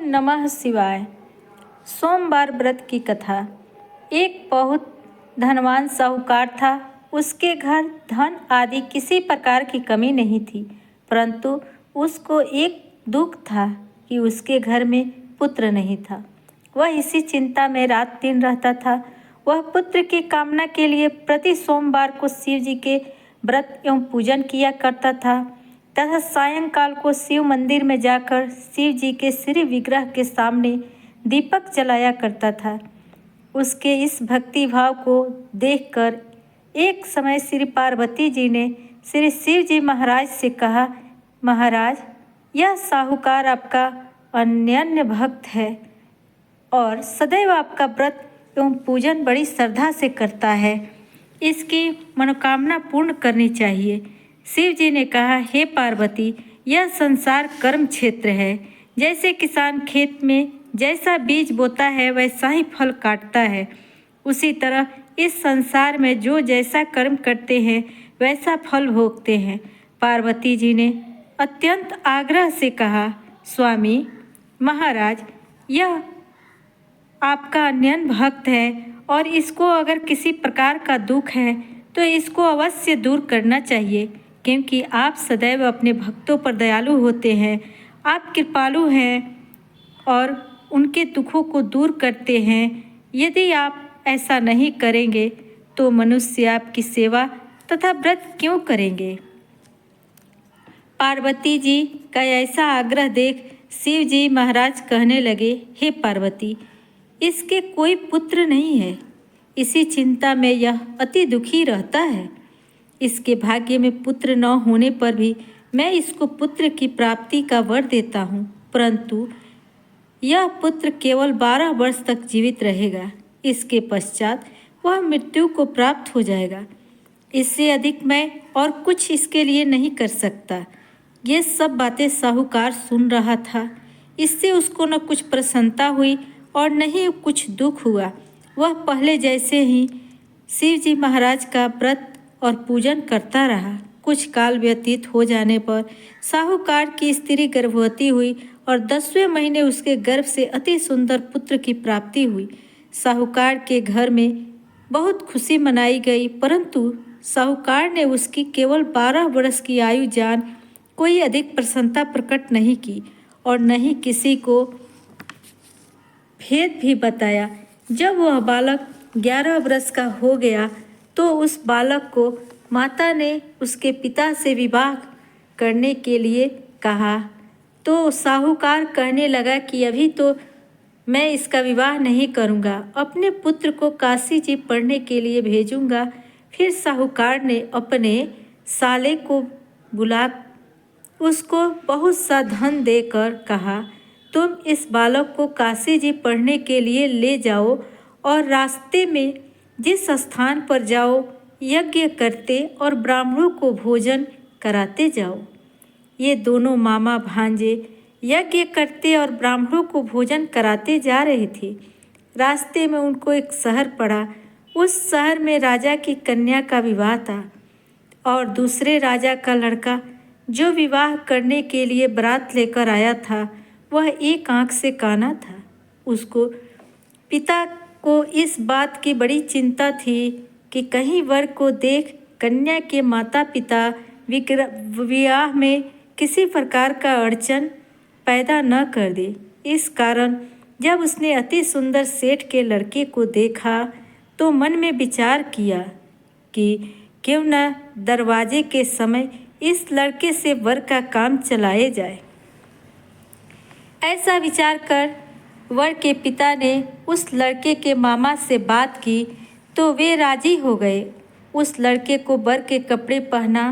नमः शिवाय। सोमवार व्रत की कथा। एक बहुत धनवान साहूकार था। उसके घर धन आदि किसी प्रकार की कमी नहीं थी, परंतु उसको एक दुख था कि उसके घर में पुत्र नहीं था। वह इसी चिंता में रात दिन रहता था। वह पुत्र की कामना के लिए प्रति सोमवार को शिव जी के व्रत एवं पूजन किया करता था तथा सायंकाल को शिव मंदिर में जाकर शिव जी के श्री विग्रह के सामने दीपक जलाया करता था। उसके इस भक्ति भाव को देखकर एक समय श्री पार्वती जी ने श्री शिव जी महाराज से कहा, महाराज, यह साहूकार आपका अनन्य भक्त है और सदैव आपका व्रत एवं पूजन बड़ी श्रद्धा से करता है। इसकी मनोकामना पूर्ण करनी चाहिए। शिव जी ने कहा, हे पार्वती, यह संसार कर्म क्षेत्र है। जैसे किसान खेत में जैसा बीज बोता है वैसा ही फल काटता है, उसी तरह इस संसार में जो जैसा कर्म करते हैं वैसा फल भोगते हैं। पार्वती जी ने अत्यंत आग्रह से कहा, स्वामी महाराज, यह आपका अनन्य भक्त है और इसको अगर किसी प्रकार का दुख है तो इसको अवश्य दूर करना चाहिए, क्योंकि आप सदैव अपने भक्तों पर दयालु होते हैं। आप कृपालु हैं और उनके दुखों को दूर करते हैं। यदि आप ऐसा नहीं करेंगे तो मनुष्य आपकी सेवा तथा व्रत क्यों करेंगे। पार्वती जी का ऐसा आग्रह देख शिव जी महाराज कहने लगे, हे पार्वती, इसके कोई पुत्र नहीं है। इसी चिंता में यह अति दुखी रहता है। इसके भाग्य में पुत्र न होने पर भी मैं इसको पुत्र की प्राप्ति का वर देता हूँ, परंतु यह पुत्र केवल 12 वर्ष तक जीवित रहेगा। इसके पश्चात वह मृत्यु को प्राप्त हो जाएगा। इससे अधिक मैं और कुछ इसके लिए नहीं कर सकता। ये सब बातें साहूकार सुन रहा था। इससे उसको न कुछ प्रसन्नता हुई और न ही कुछ दुख हुआ। वह पहले जैसे ही शिव जी महाराज का व्रत और पूजन करता रहा। कुछ काल व्यतीत हो जाने पर साहूकार की स्त्री गर्भवती हुई और 10वें महीने उसके गर्भ से अति सुंदर पुत्र की प्राप्ति हुई। साहूकार के घर में बहुत खुशी मनाई गई, परंतु साहूकार ने उसकी केवल 12 वर्ष की आयु जान कोई अधिक प्रसन्नता प्रकट नहीं की और न ही किसी को भेद भी बताया। जब वह बालक 11 वर्ष का हो गया तो उस बालक को माता ने उसके पिता से विवाह करने के लिए कहा, तो साहूकार कहने लगा कि अभी तो मैं इसका विवाह नहीं करूंगा, अपने पुत्र को काशी जी पढ़ने के लिए भेजूंगा। फिर साहूकार ने अपने साले को बुला उसको बहुत सा धन देकर कहा, तुम इस बालक को काशी जी पढ़ने के लिए ले जाओ और रास्ते में जिस स्थान पर जाओ यज्ञ करते और ब्राह्मणों को भोजन कराते जाओ। ये दोनों मामा भांजे यज्ञ करते और ब्राह्मणों को भोजन कराते जा रहे थे। रास्ते में उनको एक शहर पड़ा। उस शहर में राजा की कन्या का विवाह था और दूसरे राजा का लड़का जो विवाह करने के लिए बारात लेकर आया था वह एक आंख से काना था। उसको पिता को इस बात की बड़ी चिंता थी कि कहीं वर को देख कन्या के माता पिता विवाह में किसी प्रकार का अड़चन पैदा न कर दे। इस कारण जब उसने अति सुंदर सेठ के लड़के को देखा तो मन में विचार किया कि क्यों न दरवाजे के समय इस लड़के से वर का काम चलाए जाए। ऐसा विचार कर वर के पिता ने उस लड़के के मामा से बात की तो वे राजी हो गए। उस लड़के को वर के कपड़े पहना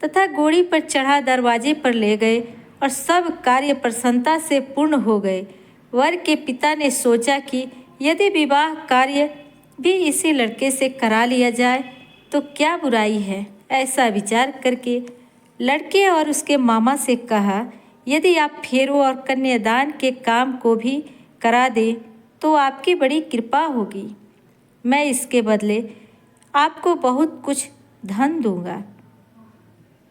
तथा घोड़ी पर चढ़ा दरवाजे पर ले गए और सब कार्य प्रसन्नता से पूर्ण हो गए। वर के पिता ने सोचा कि यदि विवाह कार्य भी इसी लड़के से करा लिया जाए तो क्या बुराई है। ऐसा विचार करके लड़के और उसके मामा से कहा, यदि आप फेरों और कन्यादान के काम को भी करा दें तो आपकी बड़ी कृपा होगी। मैं इसके बदले आपको बहुत कुछ धन दूंगा।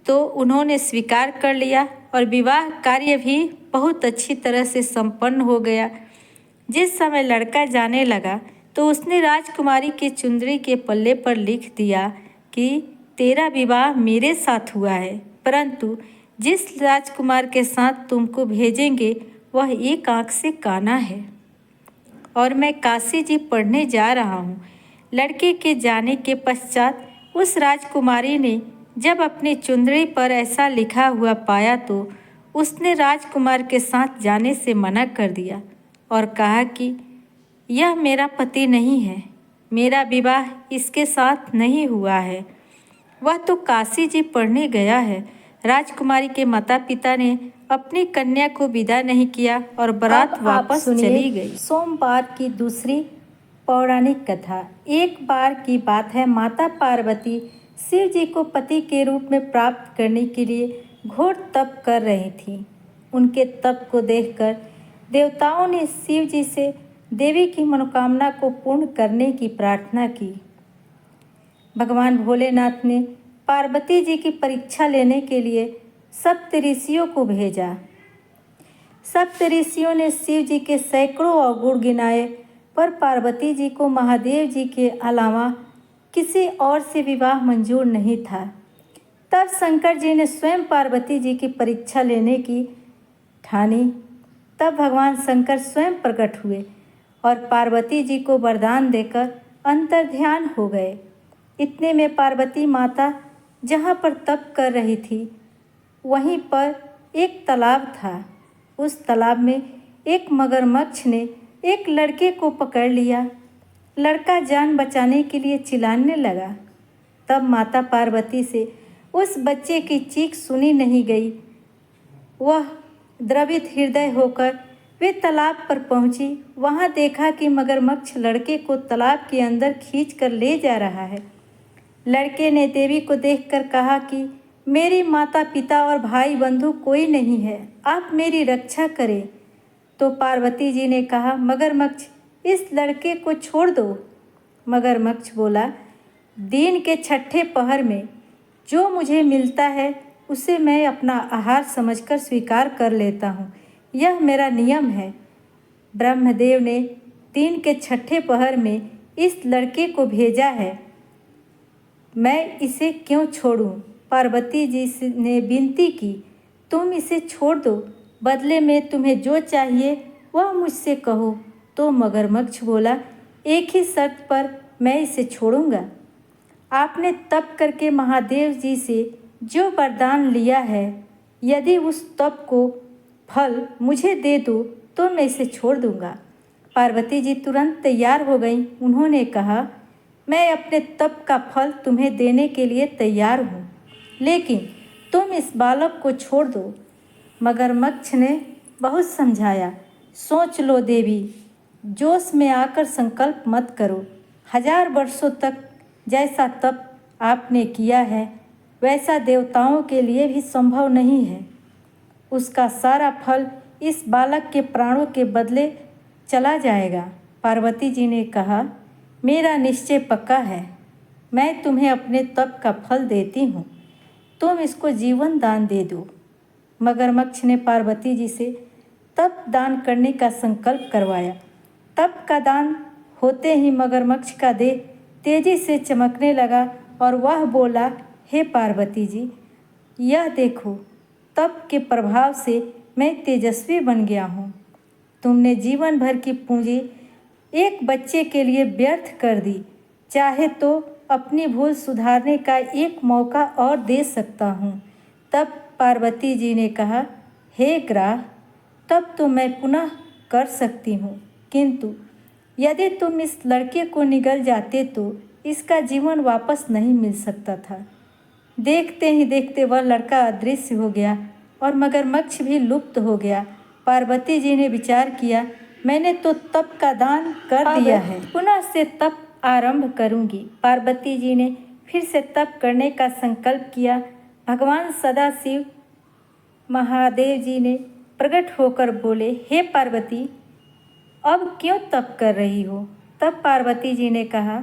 तो उन्होंने स्वीकार कर लिया और विवाह कार्य भी बहुत अच्छी तरह से संपन्न हो गया। जिस समय लड़का जाने लगा तो उसने राजकुमारी के चुंदरी के पल्ले पर लिख दिया कि तेरा विवाह मेरे साथ हुआ है, परंतु जिस राजकुमार के साथ तुमको भेजेंगे वह एक आँख से काना है और मैं काशी जी पढ़ने जा रहा हूँ। लड़के के जाने के पश्चात उस राजकुमारी ने जब अपनी चुंदड़ी पर ऐसा लिखा हुआ पाया तो उसने राजकुमार के साथ जाने से मना कर दिया और कहा कि यह मेरा पति नहीं है, मेरा विवाह इसके साथ नहीं हुआ है, वह तो काशी जी पढ़ने गया है। राजकुमारी के माता पिता ने अपनी कन्या को विदा नहीं किया और बारात वापस चली गई। सोमवार की दूसरी पौराणिक कथा। एक बार की बात है, माता पार्वती शिव जी को पति के रूप में प्राप्त करने के लिए घोर तप कर रही थी। उनके तप को देखकर देवताओं ने शिव जी से देवी की मनोकामना को पूर्ण करने की प्रार्थना की। भगवान भोलेनाथ ने पार्वती जी की परीक्षा लेने के लिए सप्तऋषियों को भेजा। सप्तऋषियों ने शिव जी के सैकड़ों अवगुण गिनाए, पर पार्वती जी को महादेव जी के अलावा किसी और से विवाह मंजूर नहीं था। तब शंकर जी ने स्वयं पार्वती जी की परीक्षा लेने की ठानी। तब भगवान शंकर स्वयं प्रकट हुए और पार्वती जी को वरदान देकर अंतर्ध्यान हो गए। इतने में पार्वती माता जहाँ पर तप कर रही थी वहीं पर एक तालाब था। उस तालाब में एक मगरमच्छ ने एक लड़के को पकड़ लिया। लड़का जान बचाने के लिए चिल्लाने लगा। तब माता पार्वती से उस बच्चे की चीख सुनी नहीं गई। वह द्रवित हृदय होकर वे तालाब पर पहुंची। वहां देखा कि मगरमच्छ लड़के को तालाब के अंदर खींचकर ले जा रहा है। लड़के ने देवी को देखकर कहा कि मेरी माता पिता और भाई बंधु कोई नहीं है, आप मेरी रक्षा करें। तो पार्वती जी ने कहा, मगरमच्छ इस लड़के को छोड़ दो। मगरमच्छ बोला, दिन के छठे पहर में जो मुझे मिलता है उसे मैं अपना आहार समझकर स्वीकार कर लेता हूँ, यह मेरा नियम है। ब्रह्मदेव ने दिन के छठे पहर में इस लड़के को भेजा है, मैं इसे क्यों छोड़ूं? पार्वती जी ने विनती की, तुम इसे छोड़ दो, बदले में तुम्हें जो चाहिए वह मुझसे कहो। तो मगरमच्छ बोला, एक ही शर्त पर मैं इसे छोड़ूंगा। आपने तप करके महादेव जी से जो वरदान लिया है, यदि उस तप को फल मुझे दे दो तो मैं इसे छोड़ दूंगा। पार्वती जी तुरंत तैयार हो गईं। उन्होंने कहा, मैं अपने तप का फल तुम्हें देने के लिए तैयार हूँ, लेकिन तुम इस बालक को छोड़ दो। मगरमच्छ ने बहुत समझाया, सोच लो देवी, जोश में आकर संकल्प मत करो। 1000 वर्षों तक जैसा तप आपने किया है वैसा देवताओं के लिए भी संभव नहीं है। उसका सारा फल इस बालक के प्राणों के बदले चला जाएगा। पार्वती जी ने कहा, मेरा निश्चय पक्का है, मैं तुम्हें अपने तप का फल देती हूँ, तुम इसको जीवन दान दे दो। मगरमच्छ ने पार्वती जी से तप दान करने का संकल्प करवाया। तप का दान होते ही मगरमच्छ का देह तेजी से चमकने लगा और वह बोला, हे पार्वती जी, यह देखो, तप के प्रभाव से मैं तेजस्वी बन गया हूँ। तुमने जीवन भर की पूंजी एक बच्चे के लिए व्यर्थ कर दी, चाहे तो अपनी भूल सुधारने का एक मौका और दे सकता हूँ। तब पार्वती जी ने कहा, हे ग्राह, तब तो मैं पुनः कर सकती हूँ, किंतु यदि तुम इस लड़के को निगल जाते तो इसका जीवन वापस नहीं मिल सकता था। देखते ही देखते वह लड़का अदृश्य हो गया और मगरमच्छ भी लुप्त हो गया। पार्वती जी ने विचार किया, मैंने तो तप का दान कर दिया है, पुनः से तप आरंभ करूंगी। पार्वती जी ने फिर से तप करने का संकल्प किया। भगवान सदाशिव महादेव जी ने प्रकट होकर बोले, हे पार्वती, अब क्यों तप कर रही हो? तब पार्वती जी ने कहा,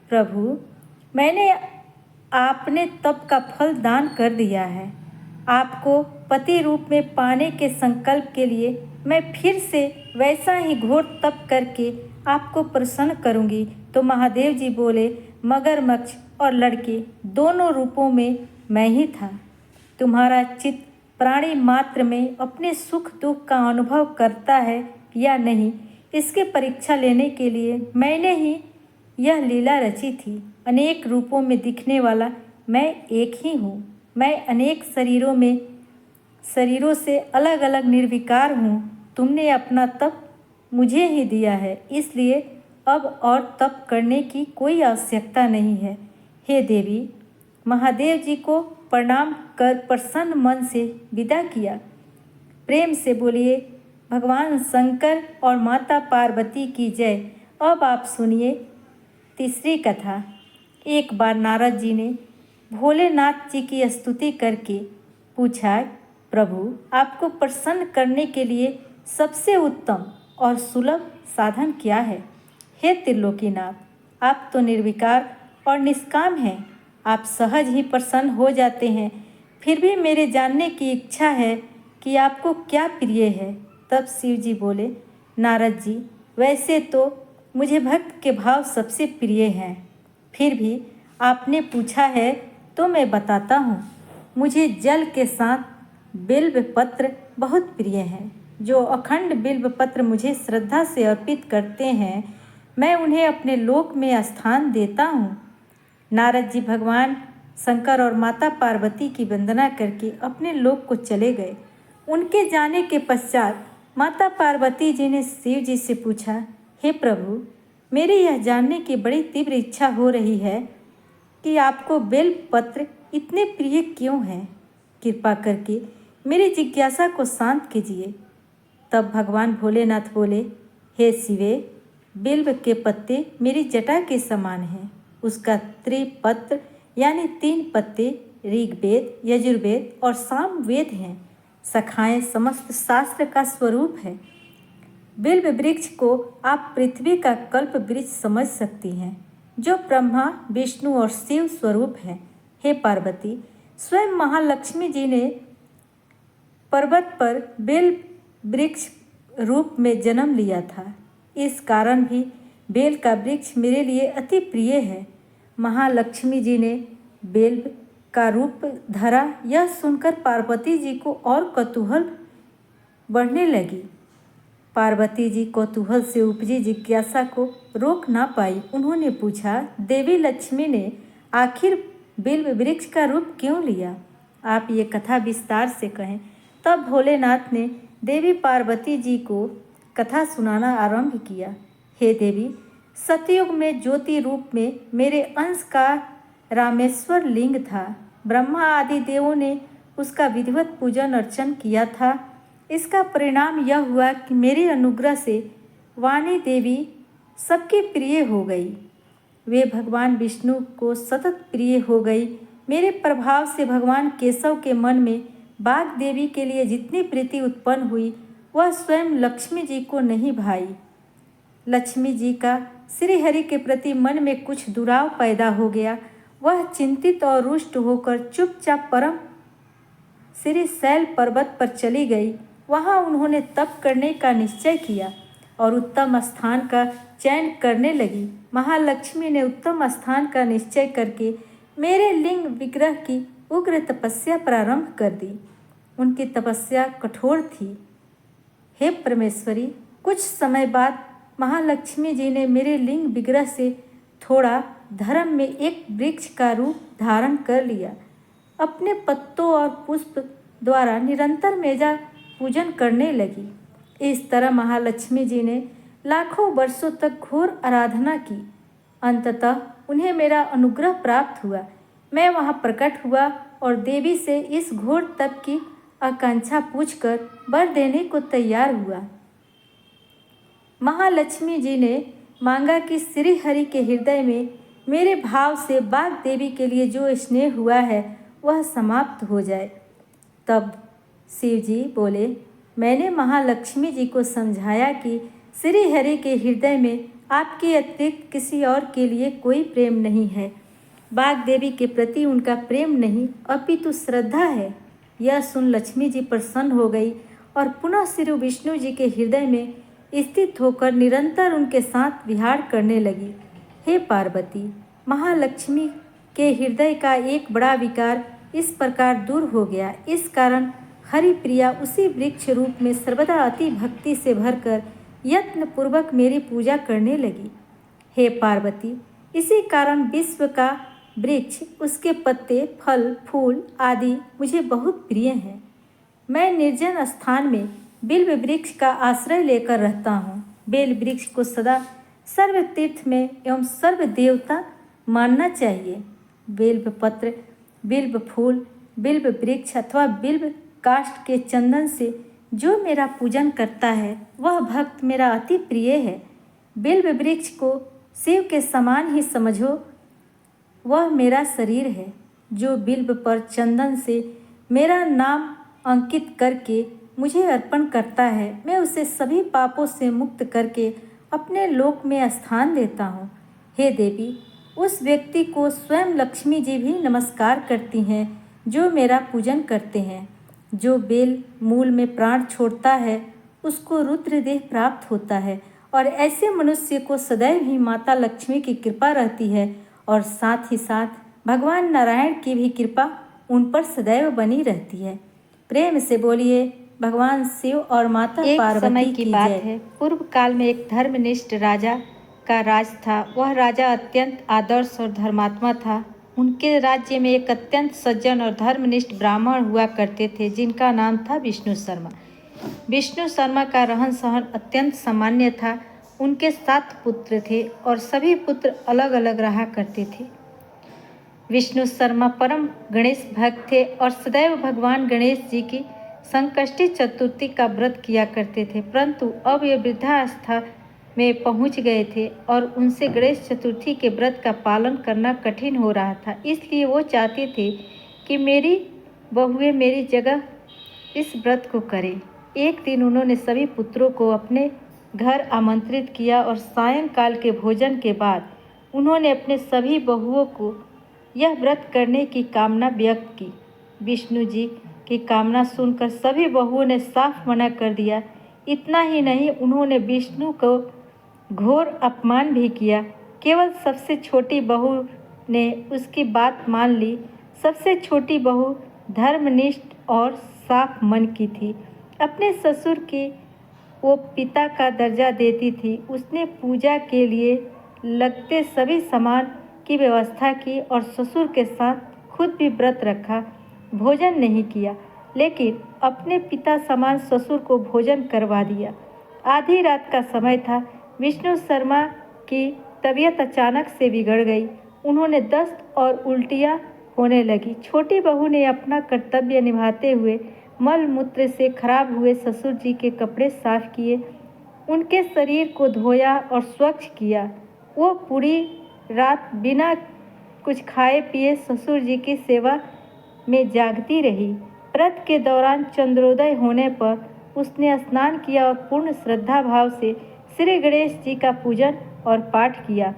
प्रभु, मैंने आपने तप का फल दान कर दिया है, आपको पति रूप में पाने के संकल्प के लिए मैं फिर से वैसा ही घोर तप करके आपको प्रसन्न करूंगी। तो महादेव जी बोले, मगरमच्छ और लड़के दोनों रूपों में मैं ही था। तुम्हारा चित्त प्राणी मात्र में अपने सुख दुख का अनुभव करता है या नहीं, इसके परीक्षा लेने के लिए मैंने ही यह लीला रची थी। अनेक रूपों में दिखने वाला मैं एक ही हूँ। मैं अनेक शरीरों से अलग अलग निर्विकार हूँ। तुमने अपना तप मुझे ही दिया है, इसलिए अब और तप करने की कोई आवश्यकता नहीं है। हे देवी, महादेव जी को प्रणाम कर प्रसन्न मन से विदा किया। प्रेम से बोलिए, भगवान शंकर और माता पार्वती की जय। अब आप सुनिए तीसरी कथा। एक बार नारद जी ने भोलेनाथ जी की स्तुति करके पूछा, प्रभु, आपको प्रसन्न करने के लिए सबसे उत्तम और सुलभ साधन क्या है? हे त्रिलोकीनाथ, आप तो निर्विकार और निष्काम हैं। आप सहज ही प्रसन्न हो जाते हैं। फिर भी मेरे जानने की इच्छा है कि आपको क्या प्रिय है। तब शिव जी बोले, नारद जी, वैसे तो मुझे भक्त के भाव सबसे प्रिय हैं। फिर भी आपने पूछा है तो मैं बताता हूँ। मुझे जल के साथ बिल्व पत्र बहुत प्रिय हैं। जो अखंड बिल्व पत्र मुझे श्रद्धा से अर्पित करते हैं, मैं उन्हें अपने लोक में स्थान देता हूँ। नारद जी भगवान शंकर और माता पार्वती की वंदना करके अपने लोक को चले गए। उनके जाने के पश्चात माता पार्वती जी ने शिव जी से पूछा, हे प्रभु, मेरी यह जानने की बड़ी तीव्र इच्छा हो रही है कि आपको बेल पत्र इतने प्रिय क्यों हैं। कृपा करके मेरी जिज्ञासा को शांत कीजिए। तब भगवान भोलेनाथ बोले, हे शिवे, बिल्व के पत्ते मेरी जटा के समान हैं। उसका त्रिपत्र यानी 3 पत्ते ऋग्वेद, यजुर्वेद और सामवेद हैं। शाखाएं समस्त शास्त्र का स्वरूप है। बिल्व वृक्ष को आप पृथ्वी का कल्प वृक्ष समझ सकती हैं, जो ब्रह्मा, विष्णु और शिव स्वरूप है। हे पार्वती, स्वयं महालक्ष्मी जी ने पर्वत पर बेल वृक्ष रूप में जन्म लिया था। इस कारण भी बेल का वृक्ष मेरे लिए अति प्रिय है। महालक्ष्मी जी ने बेल का रूप धरा, यह सुनकर पार्वती जी को और कौतूहल बढ़ने लगी। पार्वती जी कौतूहल से उपजी जिज्ञासा को रोक ना पाई। उन्होंने पूछा, देवी लक्ष्मी ने आखिर बिल्व वृक्ष का रूप क्यों लिया? आप ये कथा विस्तार से कहें। तब भोलेनाथ ने देवी पार्वती जी को कथा सुनाना आरंभ किया। हे देवी, सतयुग में ज्योति रूप में मेरे अंश का रामेश्वर लिंग था। ब्रह्मा आदि देवों ने उसका विधिवत पूजन अर्चन किया था। इसका परिणाम यह हुआ कि मेरे अनुग्रह से वाणी देवी सबकी प्रिय हो गई। वे भगवान विष्णु को सतत प्रिय हो गई। मेरे प्रभाव से भगवान केशव के मन में बाघ देवी के लिए जितनी प्रीति उत्पन्न हुई, वह स्वयं लक्ष्मी जी को नहीं भाई। लक्ष्मी जी का श्रीहरि के प्रति मन में कुछ दुराव पैदा हो गया। वह चिंतित और रुष्ट होकर चुपचाप परम श्री शैल पर्वत पर चली गई। वहाँ उन्होंने तप करने का निश्चय किया और उत्तम स्थान का चयन करने लगी। महालक्ष्मी ने उत्तम स्थान का निश्चय करके मेरे लिंग विग्रह की उग्र तपस्या प्रारंभ कर दी। उनकी तपस्या कठोर थी। हे परमेश्वरी, कुछ समय बाद महालक्ष्मी जी ने मेरे लिंग विग्रह से थोड़ा धर्म में एक वृक्ष का रूप धारण कर लिया। अपने पत्तों और पुष्प द्वारा निरंतर मेरा पूजन करने लगी। इस तरह महालक्ष्मी जी ने लाखों वर्षों तक घोर आराधना की। अंततः उन्हें मेरा अनुग्रह प्राप्त हुआ। मैं वहाँ प्रकट हुआ और देवी से इस घोर तप की आकांक्षा पूछकर वर देने को तैयार हुआ। महालक्ष्मी जी ने मांगा कि श्री हरि के हृदय में मेरे भाव से बाघ देवी के लिए जो स्नेह हुआ है वह समाप्त हो जाए। तब शिव जी बोले, मैंने महालक्ष्मी जी को समझाया कि श्री हरि के हृदय में आपके अतिरिक्त किसी और के लिए कोई प्रेम नहीं है। बाघ देवी के प्रति उनका प्रेम नहीं अपितु श्रद्धा है। यह सुन लक्ष्मी जी प्रसन्न हो गई और पुनः श्री विष्णु जी के हृदय में स्थित होकर निरंतर उनके साथ विहार करने लगी। हे पार्वती, महालक्ष्मी के हृदय का एक बड़ा विकार इस प्रकार दूर हो गया। इस कारण हरिप्रिया उसी वृक्ष रूप में सर्वदा अति भक्ति से भरकर यत्न पूर्वक मेरी पूजा करने लगी। हे पार्वती, इसी कारण विश्व का वृक्ष, उसके पत्ते, फल, फूल आदि मुझे बहुत प्रिय हैं। मैं निर्जन स्थान में बिल्व वृक्ष का आश्रय लेकर रहता हूँ। बेल वृक्ष को सदा सर्व तीर्थ में एवं सर्व देवता मानना चाहिए। बिल्व पत्र, बिल्व फूल, बिल्व वृक्ष अथवा बिल्व काष्ठ के चंदन से जो मेरा पूजन करता है वह भक्त मेरा अति प्रिय है। बिल्व वृक्ष को शिव के समान ही समझो, वह मेरा शरीर है। जो बिल्व पर चंदन से मेरा नाम अंकित करके मुझे अर्पण करता है, मैं उसे सभी पापों से मुक्त करके अपने लोक में स्थान देता हूँ। हे देवी, उस व्यक्ति को स्वयं लक्ष्मी जी भी नमस्कार करती हैं जो मेरा पूजन करते हैं। जो बेल मूल में प्राण छोड़ता है उसको रुद्रदेह प्राप्त होता है और ऐसे मनुष्य को सदैव ही माता लक्ष्मी की कृपा रहती है और साथ ही साथ भगवान नारायण की भी कृपा उन पर सदैव बनी रहती है। प्रेम से बोलिए भगवान शिव और माता पार्वती की बात है। पूर्व काल में एक धर्मनिष्ठ राजा का राज था। वह राजा अत्यंत आदर्श और धर्मात्मा था। उनके राज्य में एक अत्यंत सज्जन और धर्मनिष्ठ ब्राह्मण हुआ करते थे जिनका नाम था विष्णु शर्मा। विष्णु शर्मा का रहन सहन अत्यंत सामान्य था। उनके 7 पुत्र थे और सभी पुत्र अलग अलग रहा करते थे। विष्णु शर्मा परम गणेश भक्त थे और सदैव भगवान गणेश जी की संकष्टी चतुर्थी का व्रत किया करते थे, परंतु अब ये वृद्धावस्था में पहुंच गए थे और उनसे गणेश चतुर्थी के व्रत का पालन करना कठिन हो रहा था। इसलिए वो चाहते थे कि मेरी बहुएं मेरी जगह इस व्रत को करें। एक दिन उन्होंने सभी पुत्रों को अपने घर आमंत्रित किया और सायंकाल के भोजन के बाद उन्होंने अपने सभी बहुओं को यह व्रत करने की कामना व्यक्त की। विष्णु जी की कामना सुनकर सभी बहुओं ने साफ मना कर दिया। इतना ही नहीं, उन्होंने विष्णु को घोर अपमान भी किया। केवल सबसे छोटी बहू ने उसकी बात मान ली। सबसे छोटी बहू धर्मनिष्ठ और साफ मन की थी। अपने ससुर की वो पिता का दर्जा देती थी। उसने पूजा के लिए लगते सभी सामान की व्यवस्था की और ससुर के साथ खुद भी व्रत रखा। भोजन नहीं किया, लेकिन अपने पिता समान ससुर को भोजन करवा दिया। आधी रात का समय था। विष्णु शर्मा की तबीयत अचानक से बिगड़ गई। उन्होंने दस्त और उल्टियाँ होने लगी। छोटी बहू ने अपना कर्तव्य निभाते हुए मल मूत्र से खराब हुए ससुर जी के कपड़े साफ किए, उनके शरीर को धोया और स्वच्छ किया। वो पूरी रात बिना कुछ खाए पिए ससुर जी की सेवा में जागती रही। व्रत के दौरान चंद्रोदय होने पर उसने स्नान किया और पूर्ण श्रद्धा भाव से श्री गणेश जी का पूजन और पाठ किया।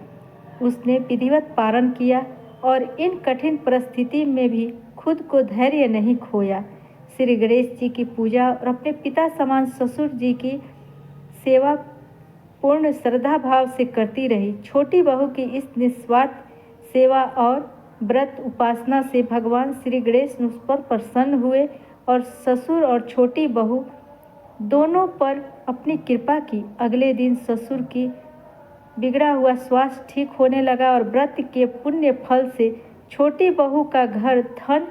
उसने विधिवत पारण किया और इन कठिन परिस्थिति में भी खुद को धैर्य नहीं खोया। श्री गणेश जी की पूजा और अपने पिता समान ससुर जी की सेवा पूर्ण श्रद्धा भाव से करती रही। छोटी बहू की इस निस्वार्थ सेवा और व्रत उपासना से भगवान श्री गणेश उस पर प्रसन्न हुए और ससुर और छोटी बहू दोनों पर अपनी कृपा की। अगले दिन ससुर की बिगड़ा हुआ स्वास्थ्य ठीक होने लगा और व्रत के पुण्य फल से छोटी बहू का घर धन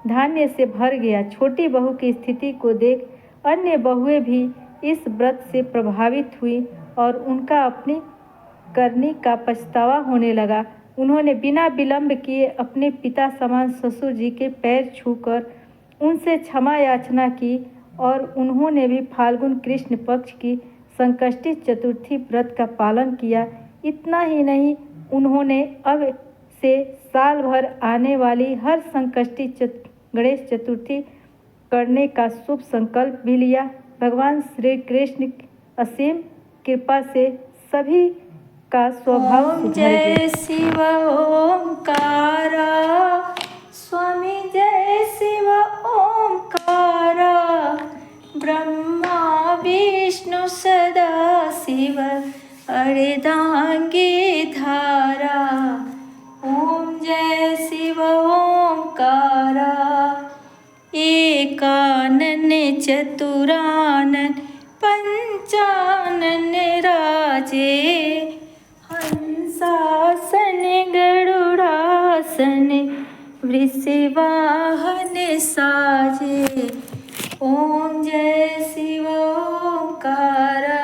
धान्य से भर गया। छोटी बहू की स्थिति को देख अन्य बहुएं भी इस व्रत से प्रभावित हुई और उनका अपनी करनी का पछतावा होने लगा। उन्होंने बिना विलंब किए अपने पिता समान ससुर जी के पैर छूकर उनसे क्षमा याचना की और उन्होंने भी फाल्गुन कृष्ण पक्ष की संकष्टी चतुर्थी व्रत का पालन किया। इतना ही नहीं, उन्होंने अब से साल भर आने वाली हर संकष्टी गणेश चतुर्थी करने का शुभ संकल्प भी लिया। भगवान श्री कृष्ण असीम कृपा से सभी का स्वभाव सुधर गया। जय शिव ओंकारा स्वामी, जय शिव ओम ओंकारा, ब्रह्मा विष्णु सदा शिव अर्धांगी धारा। ओम जय शिव ओंकारा, एकानन चतुरानन पंचानन राजे, हंसासन गरुड़ासन वृषवाहन साजे। ओम जय शिव ओंकारा,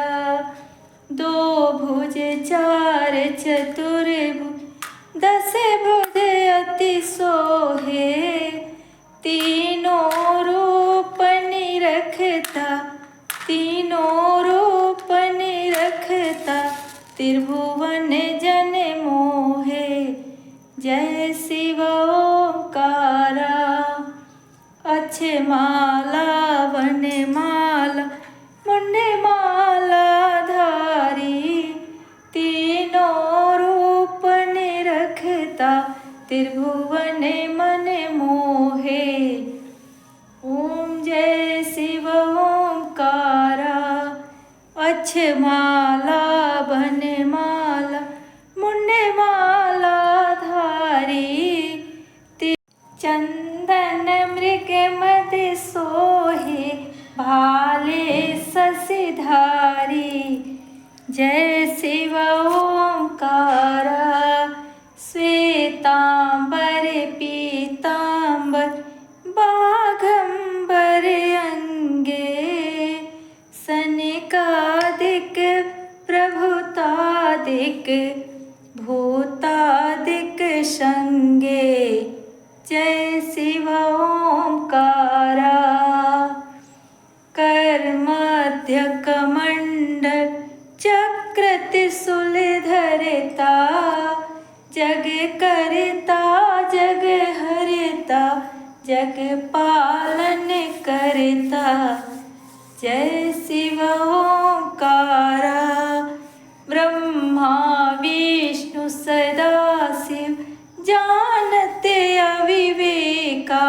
दो भुज चार चतुर्भुज दस भुज अति सोहे, तीनों रूप निरखता तीनों रूप निरखता, त्रिभुवन जन मोहे। जय शिव ओंकारा, अक्षमाला वनमाला मुंडमाला धारी, तीनों रूप निरखता त्रिभुवन मन मोहे। ओम जय शिव ओंकारा, अक्षमाला वनमाला मुंडमाला धारी, चंदन मृग मद सोहे भाले शशिधारी। जय शिव ओंकारा, श्वेतांबर पीतांबर बाघंबर अंगे, सनकादिक प्रभुतादिक भूतादिक संगे। जय शिव ओंकारा, कर्मध्य कमंडल चक्र त्रिशूल धरता, जग करता जग हरता जग पालन करता। जय शिव ओंकारा, ब्रह्मा विष्णु सदा शिव जानते अविवेका,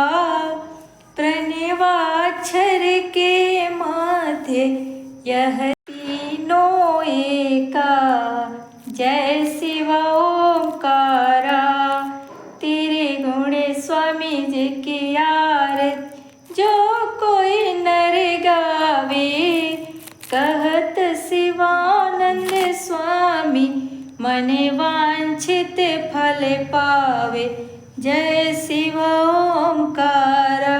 प्रणवाक्षर के मध्य यह तीनों एका। जय शिव ओंकारा, तेरे गुण स्वामी जी की आरती जो कोई नर गावे, कहत शिवानंद स्वामी मन वांछित फल पावे। जय शिव ओंकारा,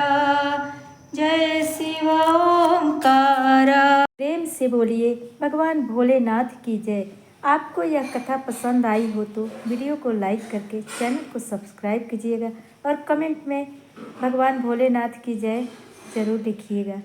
जय शिव ओंकारा। प्रेम से बोलिए भगवान भोलेनाथ की जय। आपको यह कथा पसंद आई हो तो वीडियो को लाइक करके चैनल को सब्सक्राइब कीजिएगा और कमेंट में भगवान भोलेनाथ की जय ज़रूर लिखिएगा।